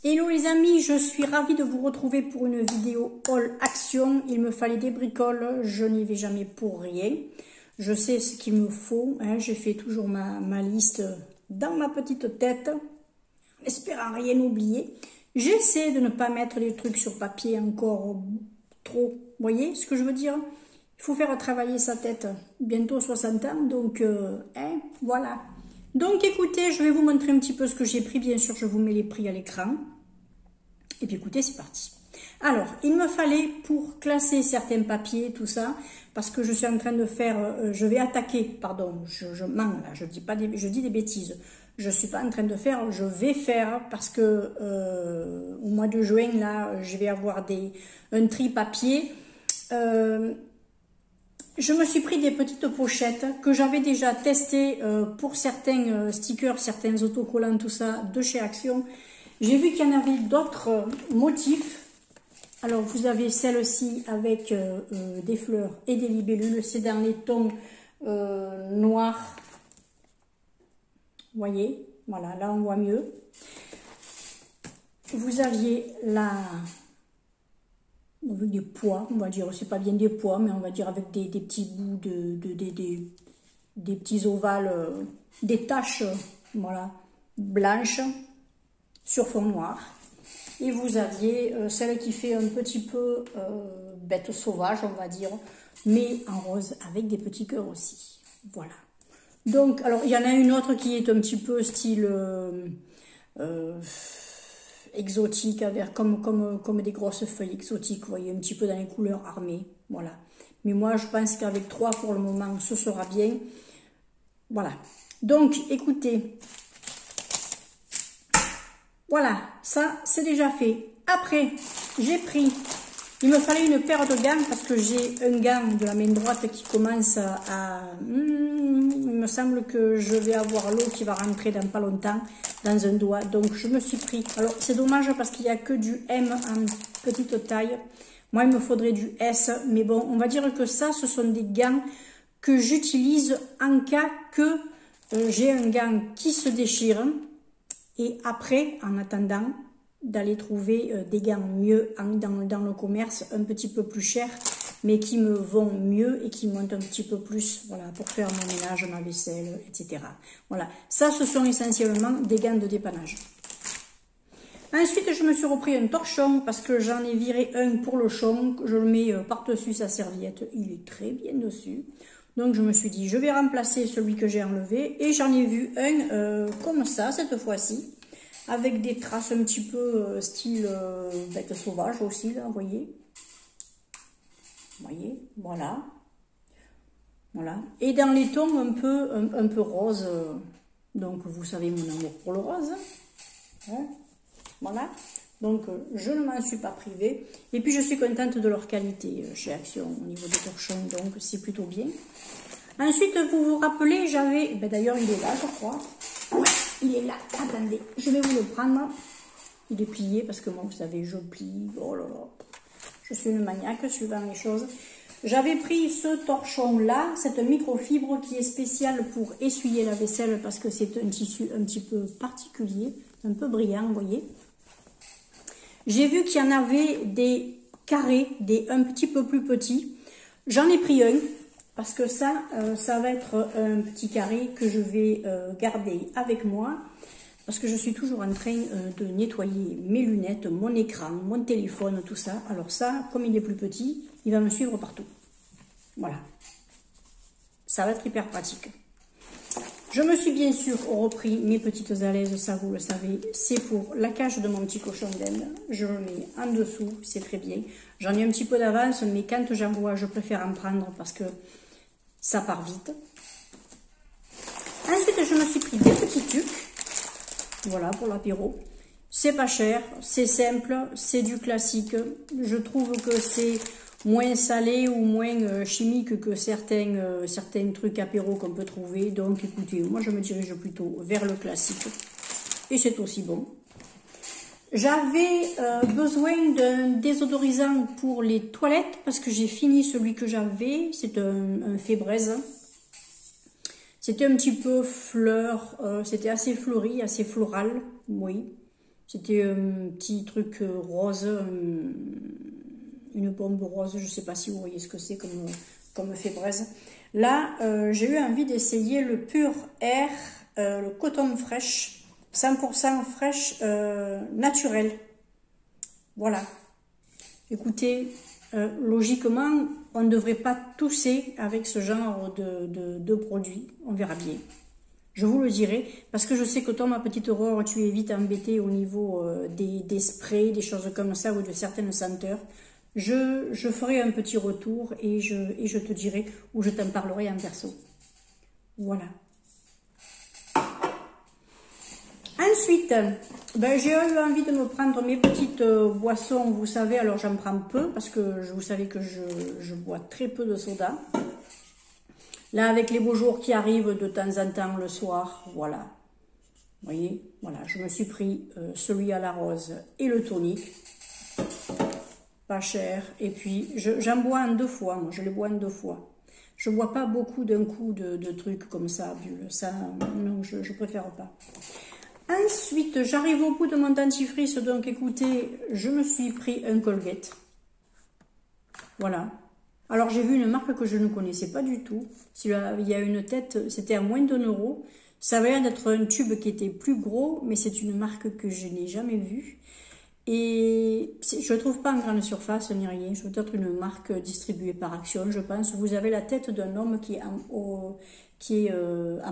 Hello les amis, je suis ravie de vous retrouver pour une vidéo haul action. Il me fallait des bricoles, je n'y vais jamais pour rien. Je sais ce qu'il me faut, hein. J'ai fait toujours ma liste dans ma petite tête, en espérant rien oublier. J'essaie de ne pas mettre les trucs sur papier encore trop, vous voyez ce que je veux dire? Il faut faire travailler sa tête, bientôt 60 ans, donc hein, voilà. Donc écoutez, je vais vous montrer un petit peu ce que j'ai pris, bien sûr je vous mets les prix à l'écran. Et puis écoutez, c'est parti. Alors, il me fallait pour classer certains papiers, tout ça, parce que je suis en train de faire, je vais attaquer, pardon, je mens là, je dis des bêtises. Je suis pas en train de faire, je vais faire, parce que au mois de juin, là, je vais avoir un tri papier. Je me suis pris des petites pochettes que j'avais déjà testées pour certains stickers, certains autocollants, tout ça, de chez Action. J'ai vu qu'il y en avait d'autres motifs. Alors, vous avez celle-ci avec des fleurs et des libellules. C'est dans les tons noirs. Vous voyez? Voilà, là, on voit mieux. Vous aviez avec des pois, on va dire. C'est pas bien des pois, mais on va dire avec des petits bouts, des petits ovales, des taches, voilà, blanches, sur fond noir. Et vous aviez celle qui fait un petit peu bête sauvage, on va dire, mais en rose avec des petits cœurs aussi. Voilà. Donc, alors, il y en a une autre qui est un petit peu style exotique, avec, comme des grosses feuilles exotiques, vous voyez, un petit peu dans les couleurs armées. Voilà. Mais moi, je pense qu'avec 3 pour le moment, ce sera bien. Voilà. Donc, écoutez. Voilà, ça c'est déjà fait. Après, j'ai pris, il me fallait une paire de gants parce que j'ai un gant de la main droite qui commence il me semble que je vais avoir l'eau qui va rentrer dans pas longtemps dans un doigt. Donc je me suis pris, alors c'est dommage parce qu'il n'y a que du M en petite taille. Moi il me faudrait du S, mais bon, on va dire que ça, ce sont des gants que j'utilise en cas que j'ai un gant qui se déchire. Et après, en attendant d'aller trouver des gants mieux dans le commerce, un petit peu plus chers, mais qui me vont mieux et qui montent un petit peu plus, voilà, pour faire mon ménage, ma vaisselle, etc. Voilà, ça, ce sont essentiellement des gants de dépannage. Ensuite, je me suis repris un torchon parce que j'en ai viré un pour le chon. Je le mets par-dessus sa serviette, il est très bien dessus. Donc, je me suis dit, je vais remplacer celui que j'ai enlevé. Et j'en ai vu un comme ça, cette fois-ci. Avec des traces un petit peu style bête sauvage aussi, là, vous voyez. Vous voyez, voilà. Voilà. Et dans les tons un peu rose. Donc, vous savez mon amour pour le rose. Hein, voilà. Donc, je ne m'en suis pas privée. Et puis, je suis contente de leur qualité chez Action au niveau des torchons. Donc, c'est plutôt bien. Ensuite, vous vous rappelez, j'avais... Ben, d'ailleurs, il est là, je crois. Ouais, il est là. Attendez, je vais vous le prendre. Il est plié parce que moi, vous savez, je plie. Oh là là. Je suis une maniaque suivant les choses. J'avais pris ce torchon-là, cette microfibre qui est spéciale pour essuyer la vaisselle parce que c'est un tissu un petit peu particulier, un peu brillant, vous voyez. J'ai vu qu'il y en avait des carrés, un petit peu plus petits. J'en ai pris un parce que ça va être un petit carré que je vais garder avec moi parce que je suis toujours en train de nettoyer mes lunettes, mon écran, mon téléphone, tout ça. Alors ça, comme il est plus petit, il va me suivre partout. Voilà. Ça va être hyper pratique. Je me suis bien sûr repris mes petites alaises, ça vous le savez, c'est pour la cage de mon petit cochon d'Inde. Je le mets en dessous, c'est très bien. J'en ai un petit peu d'avance, mais quand j'en vois, je préfère en prendre parce que ça part vite. Ensuite, je me suis pris des petits tucs, voilà, pour l'apéro. C'est pas cher, c'est simple, c'est du classique. Je trouve que c'est moins salé ou moins chimique que certains trucs apéro qu'on peut trouver. Donc écoutez, moi je me dirige plutôt vers le classique. Et c'est aussi bon. J'avais besoin d'un désodorisant pour les toilettes parce que j'ai fini celui que j'avais. C'est un Febreze. C'était un petit peu fleur, c'était assez fleuri, assez floral, oui. C'était un petit truc rose, une bombe rose, je ne sais pas si vous voyez ce que c'est comme fébraise. Là, j'ai eu envie d'essayer le Pure Air, le coton fraîche, 100% fraîche, naturel. Voilà. Écoutez, logiquement, on ne devrait pas tousser avec ce genre de produit. On verra bien. Je vous le dirai, parce que je sais que toi, ma petite Aurore, tu es vite embêtée au niveau des sprays, des choses comme ça, ou de certaines senteurs. Je ferai un petit retour et je te dirai, ou je t'en parlerai en perso. Voilà. Ensuite, ben, j'ai eu envie de me prendre mes petites boissons, vous savez, alors j'en prends peu, parce que vous savez que je bois très peu de soda. Là, avec les beaux jours qui arrivent de temps en temps le soir, voilà. Vous voyez, voilà, je me suis pris celui à la rose et le tonique. Pas cher. Et puis, j'en bois en 2 fois, moi, je les bois en 2 fois. Je ne bois pas beaucoup d'un coup de trucs comme ça, bulles. Ça, non, je préfère pas. Ensuite, j'arrive au bout de mon dentifrice, donc écoutez, je me suis pris un Colgate. Voilà. Alors, j'ai vu une marque que je ne connaissais pas du tout. Il y a une tête, c'était à moins d'1 €. Ça avait l'air d'être un tube qui était plus gros, mais c'est une marque que je n'ai jamais vue. Et je ne trouve pas en grande surface ni rien. C'est peut-être une marque distribuée par Action, je pense. Vous avez la tête d'un homme qui est en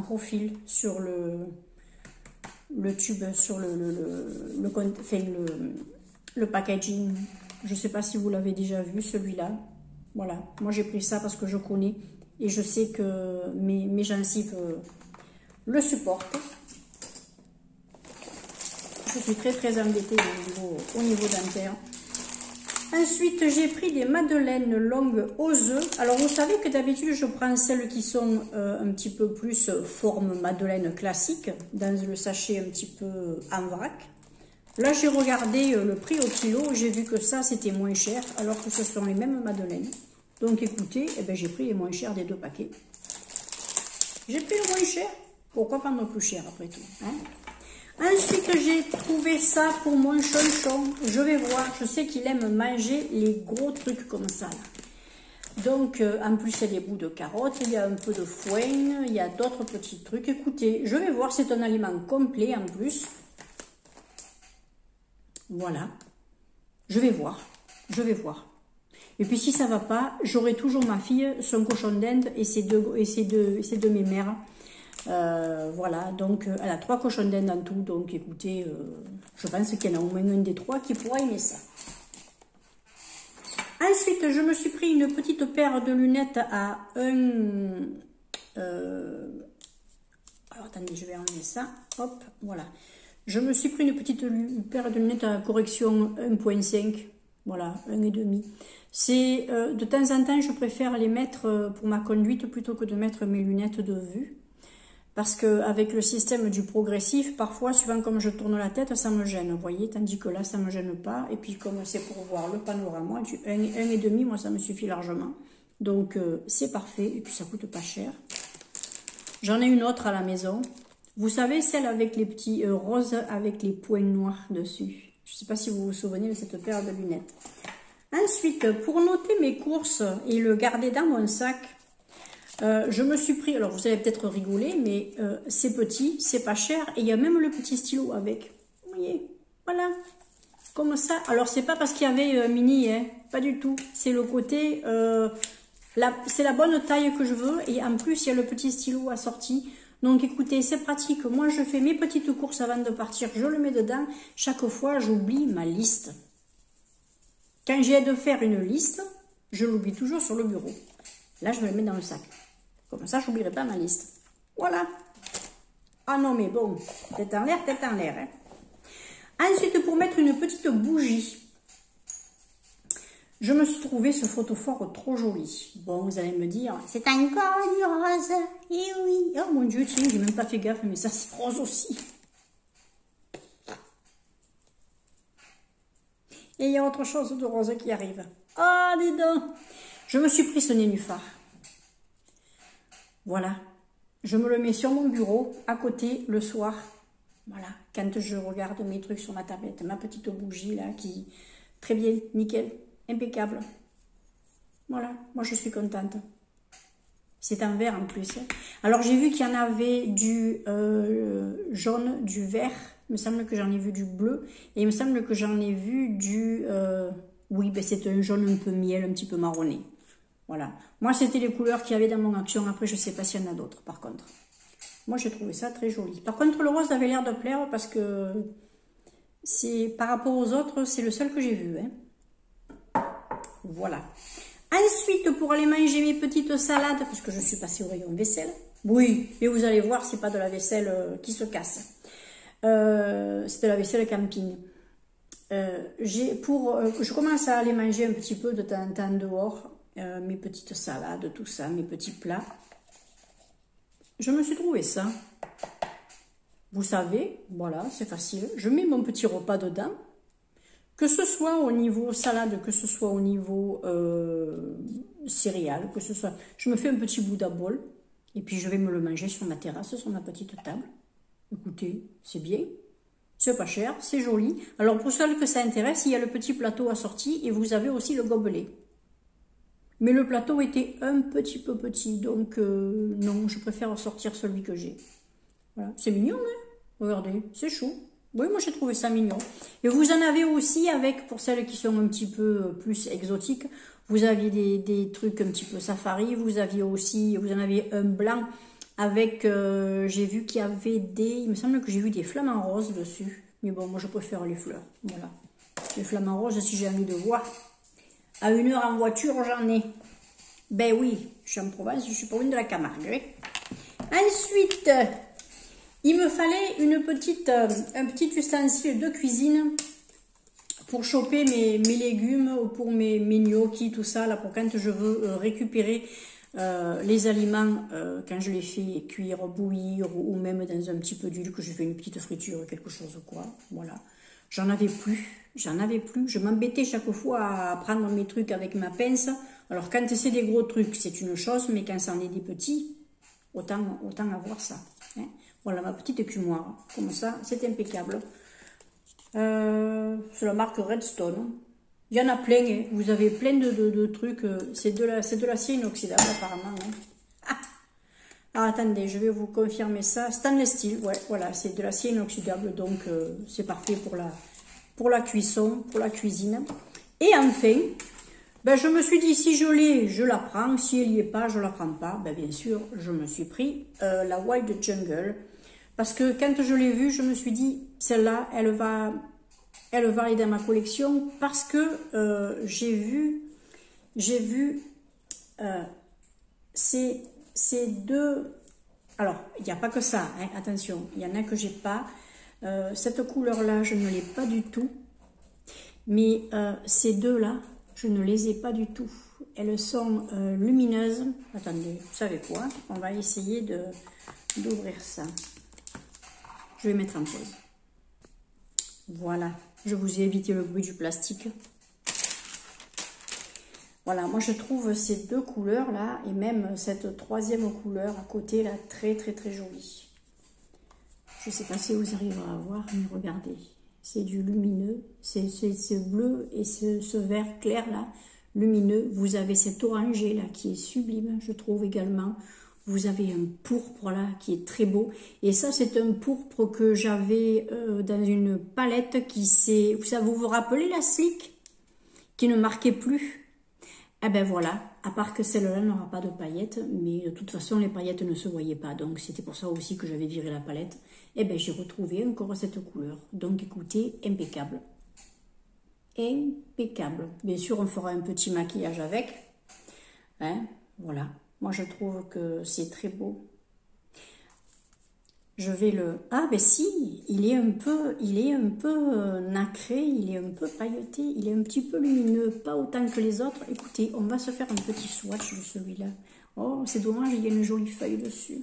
profil sur le tube, sur le packaging. Je ne sais pas si vous l'avez déjà vu, celui-là. Voilà, moi j'ai pris ça parce que je connais et je sais que mes gencives le supportent. Je suis très embêtée au niveau dentaire. Ensuite, j'ai pris des madeleines longues aux œufs. Alors, vous savez que d'habitude, je prends celles qui sont un petit peu plus forme madeleine classique, dans le sachet un petit peu en vrac. Là, j'ai regardé le prix au kilo. J'ai vu que ça, c'était moins cher, alors que ce sont les mêmes madeleines. Donc, écoutez, eh ben, j'ai pris les moins chers des 2 paquets. J'ai pris le moins cher. Pourquoi prendre plus cher, après tout, hein? Ensuite, j'ai trouvé ça pour mon chonchon. Je vais voir. Je sais qu'il aime manger les gros trucs comme ça. Là. Donc, en plus, il y a des bouts de carottes, il y a un peu de foin, il y a d'autres petits trucs. Écoutez, je vais voir. C'est un aliment complet en plus. Voilà. Je vais voir. Je vais voir. Et puis, si ça ne va pas, j'aurai toujours ma fille, son cochon d'Inde et ses deux mémères. Voilà, donc elle a 3 cochons d'Inde en tout, donc écoutez, je pense qu'il y en a au moins un des 3 qui pourra aimer ça. Ensuite, je me suis pris une petite paire de lunettes à alors attendez, je vais enlever ça, hop, voilà. Je me suis pris une petite paire de lunettes à correction 1.5, voilà, 1,5. C'est, de temps en temps, je préfère les mettre pour ma conduite plutôt que de mettre mes lunettes de vue. Parce qu'avec le système du progressif, parfois, suivant comme je tourne la tête, ça me gêne, vous voyez, tandis que là, ça ne me gêne pas. Et puis, comme c'est pour voir le panorama, du 1,5, moi, ça me suffit largement. Donc, c'est parfait, et puis ça coûte pas cher. J'en ai une autre à la maison. Vous savez, celle avec les petits roses avec les points noirs dessus. Je ne sais pas si vous vous souvenez de cette paire de lunettes. Ensuite, pour noter mes courses et le garder dans mon sac, je me suis pris, alors vous allez peut-être rigoler, mais c'est petit, c'est pas cher, et il y a même le petit stylo avec. Vous voyez, voilà, comme ça. Alors c'est pas parce qu'il y avait mini, hein, pas du tout. C'est le côté, c'est la bonne taille que je veux, et en plus il y a le petit stylo assorti. Donc écoutez, c'est pratique. Moi je fais mes petites courses avant de partir, je le mets dedans. Chaque fois j'oublie ma liste. Quand j'ai de faire une liste, je l'oublie toujours sur le bureau. Là je me le mets dans le sac. Comme ça, je n'oublierai pas ma liste. Voilà. Ah non, mais bon, tête en l'air, tête en l'air. Hein. Ensuite, pour mettre une petite bougie, je me suis trouvé ce photophore trop joli. Bon, vous allez me dire, c'est encore du rose. Eh oui. Oh mon Dieu, tiens, j'ai même pas fait gaffe, mais ça, c'est rose aussi. Et il y a autre chose de rose qui arrive. Ah, dis donc. Je me suis pris ce nénuphar. Voilà, je me le mets sur mon bureau, à côté, le soir. Voilà, quand je regarde mes trucs sur ma tablette, ma petite bougie là qui... Très bien, nickel, impeccable. Voilà, moi je suis contente. C'est en vert en plus. Alors j'ai vu qu'il y en avait du jaune, du vert. Il me semble que j'en ai vu du bleu. Et il me semble que j'en ai vu du... oui, ben c'est un jaune un peu miel, un petit peu marronné. Voilà. Moi c'était les couleurs qu'il y avait dans mon action. Après je ne sais pas s'il y en a d'autres par contre. Moi j'ai trouvé ça très joli. Par contre le rose avait l'air de plaire parce que c'est par rapport aux autres, c'est le seul que j'ai vu. Hein. Voilà. Ensuite, pour aller manger mes petites salades, parce que je suis passée au rayon vaisselle. Oui, et vous allez voir, c'est pas de la vaisselle qui se casse. C'est de la vaisselle camping. Je commence à aller manger un petit peu de temps en temps dehors. Mes petites salades, tout ça, mes petits plats. Je me suis trouvé ça. Vous savez, voilà, c'est facile. Je mets mon petit repas dedans. Que ce soit au niveau salade, que ce soit au niveau céréales, que ce soit... Je me fais un petit bout bol et puis je vais me le manger sur ma terrasse, sur ma petite table. Écoutez, c'est bien, c'est pas cher, c'est joli. Alors pour celles que ça intéresse, il y a le petit plateau assorti et vous avez aussi le gobelet. Mais le plateau était un petit peu petit, donc non, je préfère sortir celui que j'ai. Voilà. C'est mignon, hein? Regardez, c'est chou. Oui, moi j'ai trouvé ça mignon. Et vous en avez aussi avec, pour celles qui sont un petit peu plus exotiques, vous aviez des trucs un petit peu safari, vous en aviez un blanc avec, j'ai vu qu'il y avait il me semble que j'ai vu des flamants roses dessus. Mais bon, moi je préfère les fleurs, voilà. Les flamants roses, si j'ai envie de voir, à 1 heure en voiture, j'en ai. Ben oui, je suis en Provence, je suis pas loin de la Camargue. Ensuite... il me fallait un petit ustensile de cuisine pour choper mes légumes, pour mes gnocchis, tout ça, là, pour quand je veux récupérer les aliments, quand je les fais cuire, bouillir, ou même dans un petit peu d'huile, que je fais une petite friture, quelque chose ou quoi, voilà. J'en avais plus, je m'embêtais chaque fois à prendre mes trucs avec ma pince. Alors quand c'est des gros trucs, c'est une chose, mais quand c'en est des petits, autant avoir ça, hein. Voilà ma petite écumoire, comme ça, c'est impeccable. C'est la marque Redstone. Il y en a plein, hein. Vous avez plein de trucs. C'est de l'acier inoxydable apparemment. Hein. Ah. Alors attendez, je vais vous confirmer ça. Stainless steel, ouais, voilà, c'est de l'acier inoxydable, donc c'est parfait pour la cuisson, pour la cuisine. Et enfin, ben, je me suis dit, si je l'ai, je la prends. Si elle n'y est pas, je la prends pas. Ben, bien sûr, je me suis pris la Wild Jungle. Parce que quand je l'ai vue, je me suis dit, celle-là, elle va aller dans ma collection. Parce que j'ai vu ces deux... Alors, il n'y a pas que ça, hein, attention. Il y en a que j'ai pas. Cette couleur-là, je ne l'ai pas du tout. Mais ces deux-là, je ne les ai pas du tout. Elles sont lumineuses. Attendez, vous savez quoi? On va essayer d'ouvrir ça. Je vais mettre en pause. Voilà, je vous ai évité le bruit du plastique. Voilà, moi je trouve ces deux couleurs là, et même cette troisième couleur à côté là, très très très jolie. Je ne sais pas si vous arriverez à voir, mais regardez. C'est du lumineux, c'est ce bleu et ce vert clair là, lumineux. Vous avez cet orangé là qui est sublime, je trouve également. Vous avez un pourpre là qui est très beau. Et ça, c'est un pourpre que j'avais dans une palette qui s'est... Vous vous rappelez la Slick qui ne marquait plus? Eh ben voilà, à part que celle-là n'aura pas de paillettes, mais de toute façon, les paillettes ne se voyaient pas. Donc, c'était pour ça aussi que j'avais viré la palette. Eh ben, j'ai retrouvé encore cette couleur. Donc, écoutez, impeccable. Impeccable. Bien sûr, on fera un petit maquillage avec. Hein, voilà. Moi, je trouve que c'est très beau. Je vais le... Ah, ben si, il est un peu nacré, il est un peu pailleté, il est un petit peu lumineux, pas autant que les autres. Écoutez, on va se faire un petit swatch de celui-là. Oh, c'est dommage, il y a une jolie feuille dessus.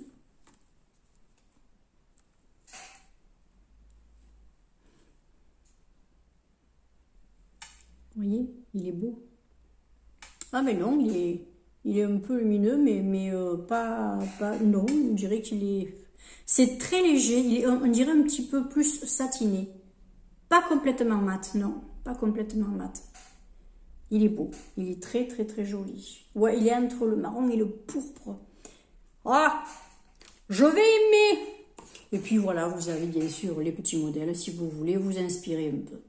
Vous voyez, il est beau. Ah, mais non, il Il est un peu lumineux, mais pas... Non, on dirait qu'il est... C'est très léger, on dirait un petit peu plus satiné. Pas complètement mat, non. Pas complètement mat. Il est beau. Il est très, très, très joli. Ouais, il est entre le marron et le pourpre. Ah, je vais aimer. Et puis voilà, vous avez bien sûr les petits modèles si vous voulez vous inspirer un peu.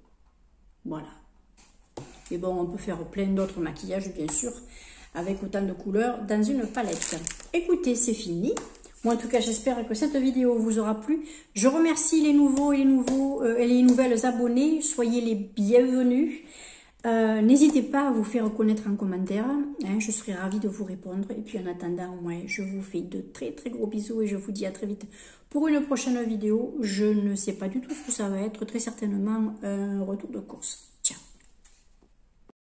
Voilà. Et bon, on peut faire plein d'autres maquillages, bien sûr, avec autant de couleurs dans une palette. Écoutez, c'est fini. Moi, en tout cas, j'espère que cette vidéo vous aura plu. Je remercie les nouveaux et les nouvelles abonnés. Soyez les bienvenus. N'hésitez pas à vous faire connaître en commentaire. Hein, je serai ravie de vous répondre. Et puis en attendant, moi, je vous fais de très très gros bisous et je vous dis à très vite pour une prochaine vidéo. Je ne sais pas du tout ce que ça va être. Très certainement un retour de course.